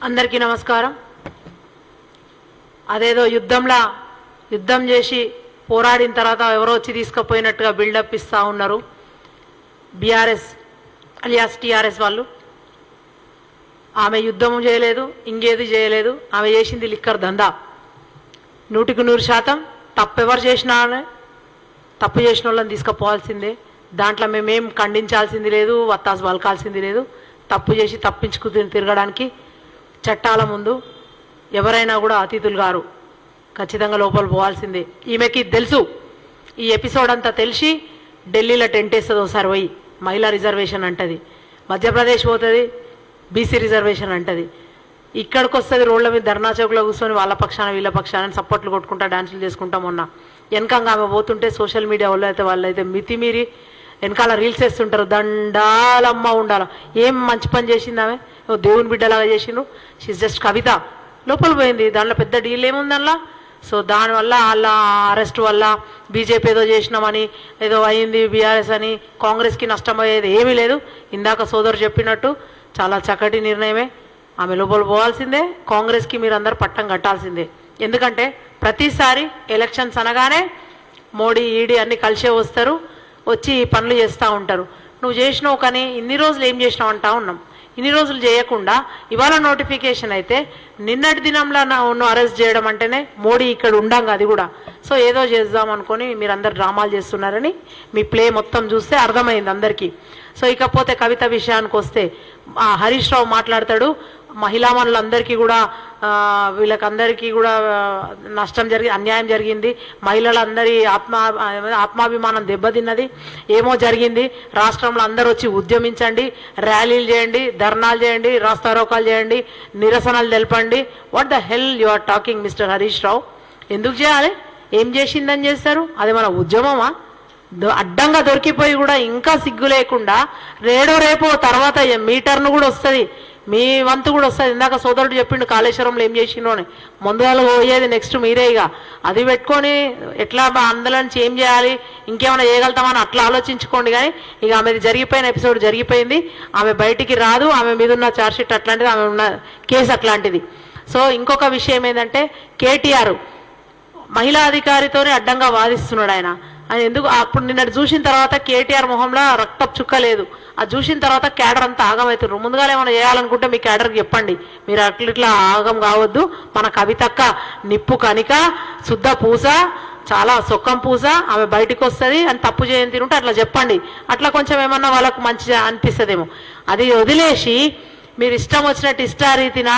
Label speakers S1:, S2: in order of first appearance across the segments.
S1: అందరికీ నమస్కారం. అదేదో యుద్ధం చేసి పోరాడిన తర్వాత ఎవరో వచ్చి తీసుకుపోయినట్టుగా బిల్డప్ ఇస్తూ ఉన్నారు బీఆర్ఎస్ అలియాస్ టీఆర్ఎస్ వాళ్ళు. ఆమె యుద్ధం చేయలేదు, ఇంకేది చేయలేదు. ఆమె చేసింది లిక్కర్ దందా. 100% తప్పెవరు చేసినా తప్పు చేసిన వాళ్ళని తీసుకుపోవాల్సిందే. దాంట్లో మేమేం ఖండించాల్సింది లేదు, వత్తాసు పలకాల్సింది లేదు. తప్పు చేసి తప్పించుకు తిరగడానికి చట్టాల ముందు ఎవరైనా కూడా అతిథులు గారు ఖచ్చితంగా లోపల పోవాల్సిందే. ఈమెకి తెలుసు, ఈ ఎపిసోడ్ అంతా తెలిసి ఢిల్లీలో టెంట్ వేస్తుంది. ఒకసారి పోయి మహిళా రిజర్వేషన్ అంటది, మధ్యప్రదేశ్ పోతుంది బీసీ రిజర్వేషన్ అంటది, ఇక్కడికి వస్తుంది రోడ్ల మీద ధర్నా చౌక్లో కూర్చొని వాళ్ళ పక్షాన వీళ్ళ పక్షాన సపోర్ట్లు కొట్టుకుంటా డాన్సులు చేసుకుంటాం. మొన్న వెనకంగా ఆమె పోతుంటే సోషల్ మీడియా వాళ్ళైతే మితిమీరి వెనకాల రీల్స్ వేస్తుంటారు. దండాలమ్మ ఉండాల, ఏం మంచి పని చేసింది ఆమె, దేవుని బిడ్డలాగా చేసిండ్రు. షీజ్ జస్ట్ కవిత లోపల పోయింది. దాంట్లో పెద్ద డీల్ ఏముంది అందులో. సో దానివల్ల వాళ్ళ అరెస్ట్ వల్ల బీజేపీ ఏదో చేసినామని ఏదో అయింది, బీఆర్ఎస్ అని కాంగ్రెస్కి నష్టం అయ్యేది ఏమీ లేదు. ఇందాక సోదరు చెప్పినట్టు చాలా చక్కటి నిర్ణయమే. ఆమె లోపల పోవాల్సిందే. కాంగ్రెస్కి మీరు అందరు పట్టం కట్టాల్సిందే. ఎందుకంటే ప్రతిసారి ఎలక్షన్స్ అనగానే మోడీ ఈడీ అన్ని కలిసే వస్తారు, వచ్చి పనులు చేస్తూ ఉంటారు. నువ్వు చేసినావు కానీ ఇన్ని రోజులు ఏం చేసినావు అంటా ఉన్నాం. ఇన్ని రోజులు చేయకుండా ఇవాళ నోటిఫికేషన్ అయితే నిన్నటి దినంలో నువ్వు అరెస్ట్ చేయడం అంటేనే మోడీ ఇక్కడ ఉండంగా అది కూడా. సో ఏదో చేద్దాం అనుకొని మీరందరు డ్రామాలు చేస్తున్నారని మీ ప్లే మొత్తం చూస్తే అర్థమైంది అందరికీ. సో ఇకపోతే కవిత విషయానికి వస్తే హరీష్ రావు మాట్లాడతాడు, మహిళా మనులందరికీ కూడా వీళ్ళకందరికీ కూడా అన్యాయం జరిగింది, మహిళలందరి ఆత్మాభిమానం దెబ్బతిన్నది, ఏమో జరిగింది. రాష్ట్రంలో అందరూ వచ్చి ఉద్యమించండి, ర్యాలీలు చేయండి, ధర్నాలు చేయండి, రాస్తారోకాలు చేయండి, నిరసనలు తెలపండి. What the hell you are talking mister Harish Rao? ఎందుకు చేయాలి? ఏం చేసిందని చేస్తారు? అది మన ఉద్యమమా? అడ్డంగా దొరికిపోయి కూడా ఇంకా సిగ్గు లేకుండా రేపో తర్వాత మీటర్ను కూడా వస్తుంది, మీ వంతు కూడా వస్తుంది. ఇందాక సోదరుడు చెప్పిండు కాళేశ్వరంలో ఏం చేసిండో అని. ముందుగా పోయేది నెక్స్ట్ మీరే. ఇక అది పెట్టుకొని ఎట్లా అందులో నుంచి ఏం చేయాలి, ఇంకేమైనా చేయగలుగుతామని అట్లా ఆలోచించుకోండి. కానీ ఇక ఆమెది జరిగిపోయిన ఎపిసోడ్ జరిగిపోయింది. ఆమె బయటికి రాదు. ఆమె మీద ఉన్న ఛార్జ్షీట్ అట్లాంటిది, ఆమె ఉన్న కేసు అట్లాంటిది. సో ఇంకొక విషయం ఏంటంటే కేటీఆర్ మహిళా అధికారితోనే అడ్డంగా వాదిస్తున్నాడు ఆయన. ఎందుకు? అప్పుడు నిన్నటి చూసిన తర్వాత కేటీఆర్ మొహంలో రక్తపు చుక్క లేదు. అది చూసిన తర్వాత క్యాడర్ అంతా ఆగమవుతున్నారు. ముందుగా ఏమైనా చేయాలనుకుంటే మీ క్యాడర్కి చెప్పండి, మీరు అట్లా ఆగం కావద్దు. మన కవితక్క నిప్పు కనిక, శుద్ధ పూస, చాలా సొక్కం పూస, ఆమె బయటకు వస్తుంది అని తప్పు చేయని తింటే అట్లా చెప్పండి. అట్లా కొంచెం ఏమన్నా వాళ్ళకు మంచిగా అనిపిస్తుందేమో. అది వదిలేసి మీరు ఇష్టం వచ్చినట్టు ఇష్టారీతిన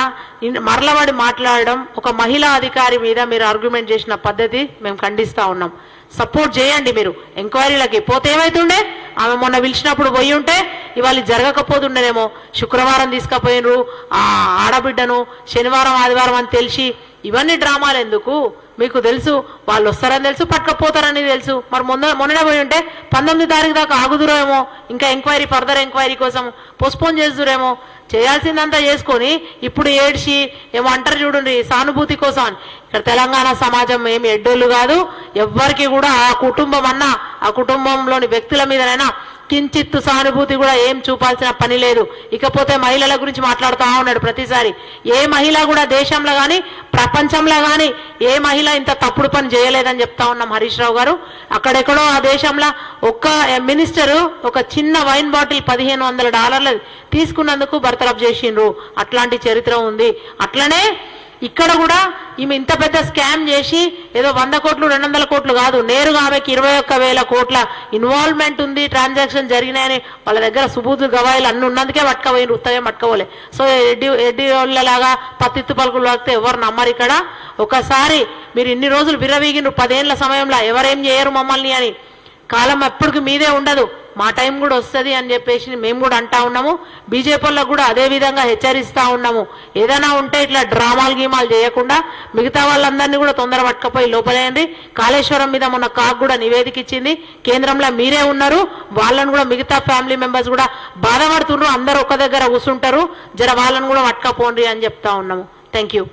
S1: మరలబడి మాట్లాడడం, ఒక మహిళా అధికారి మీద మీరు ఆర్గ్యుమెంట్ చేసిన పద్ధతి మేము ఖండిస్తూ ఉన్నాం. సపోర్ట్ చేయండి. మీరు ఎంక్వైరీలకి పోతే ఏమైతుండే? ఆమె మొన్న పిలిచినప్పుడు పోయి ఉంటే ఇవాళ జరగకపోతుండేనేమో. శుక్రవారం తీసుకుపోయినరు ఆ ఆడబిడ్డను, శనివారం ఆదివారం అని తెలిసి ఇవన్నీ డ్రామాలు ఎందుకు? మీకు తెలుసు వాళ్ళు వస్తారని తెలుసు, పట్టుకపోతారని తెలుసు. మరి మొన్ననే పోయి ఉంటే 19 తారీఖు దాకా ఆగుదురేమో, ఇంకా ఎంక్వైరీ ఫర్దర్ ఎంక్వైరీ కోసం పోస్ట్పోన్ చేస్తురేమో. చేయాల్సిందంతా చేసుకొని ఇప్పుడు ఏడ్చి ఏమో అంటారు చూడండి సానుభూతి కోసం అని. ఇక్కడ తెలంగాణ సమాజం ఏమి ఎడ్డోళ్ళు కాదు. ఎవ్వరికి కూడా ఆ కుటుంబం అన్నా ఆ కుటుంబంలోని వ్యక్తుల మీదనైనా కించిత్తు సానుభూతి కూడా ఏం చూపాల్సిన పని లేదు. ఇకపోతే మహిళల గురించి మాట్లాడుతూ ఉన్నాడు ప్రతిసారి. ఏ మహిళ కూడా దేశంలో కానీ ప్రపంచంలో కానీ ఏ మహిళ ఇంత తప్పుడు పని చేయలేదని చెప్తా ఉన్నాం హరీష్ రావు గారు. అక్కడెక్కడో ఆ దేశంలో ఒక్క మినిస్టరు ఒక చిన్న వైన్ బాటిల్ $1500 తీసుకున్నందుకు బర్తరఫ్ చేసిండ్రు. అట్లాంటి చరిత్ర ఉంది. అట్లనే ఇక్కడ కూడా ఈమె ఇంత పెద్ద స్కామ్ చేసి ఏదో 100 కోట్లు 200 కోట్లు కాదు, నేరుగా ఆమెకి 21,000 కోట్ల ఇన్వాల్వ్మెంట్ ఉంది, ట్రాన్సాక్షన్ జరిగినాయని వాళ్ళ దగ్గర సుబూతులు గవాయిలు అన్ని ఉన్నందుకే పట్టుకపోయిన ఉత్తగా పట్టుకోలే. సో ఎడ్డి వాళ్ళలాగా పత్తిత్తు పలుకులు వాగితే ఎవరు నమ్మరు. ఇక్కడ ఒకసారి మీరు ఇన్ని రోజులు విర్రవీగిన 10 ఏళ్ల సమయంలో ఎవరేం చేయరు మమ్మల్ని అని. కాలం ఎప్పటికి మీదే ఉండదు, మా టైం కూడా వస్తుంది అని చెప్పేసి మేము కూడా అంటా ఉన్నాము. బీజేపీ వాళ్ళకు కూడా అదే విధంగా హెచ్చరిస్తూ ఉన్నాము. ఏదైనా ఉంటే ఇట్లా డ్రామాలు గీమాలు చేయకుండా మిగతా వాళ్ళందరినీ కూడా తొందర పట్టుకపోయి లోపలేయండి. కాళేశ్వరం మీద మొన్న కాకు కూడా నివేదిక ఇచ్చింది. కేంద్రంలో మీరే ఉన్నారు, వాళ్ళని కూడా మిగతా ఫ్యామిలీ మెంబర్స్ కూడా బాధపడుతున్నారు. అందరూ ఒక దగ్గర కూర్చుంటారు, జర వాళ్ళని కూడా పట్టుకపోండి అని చెప్తా ఉన్నాము. Thank you.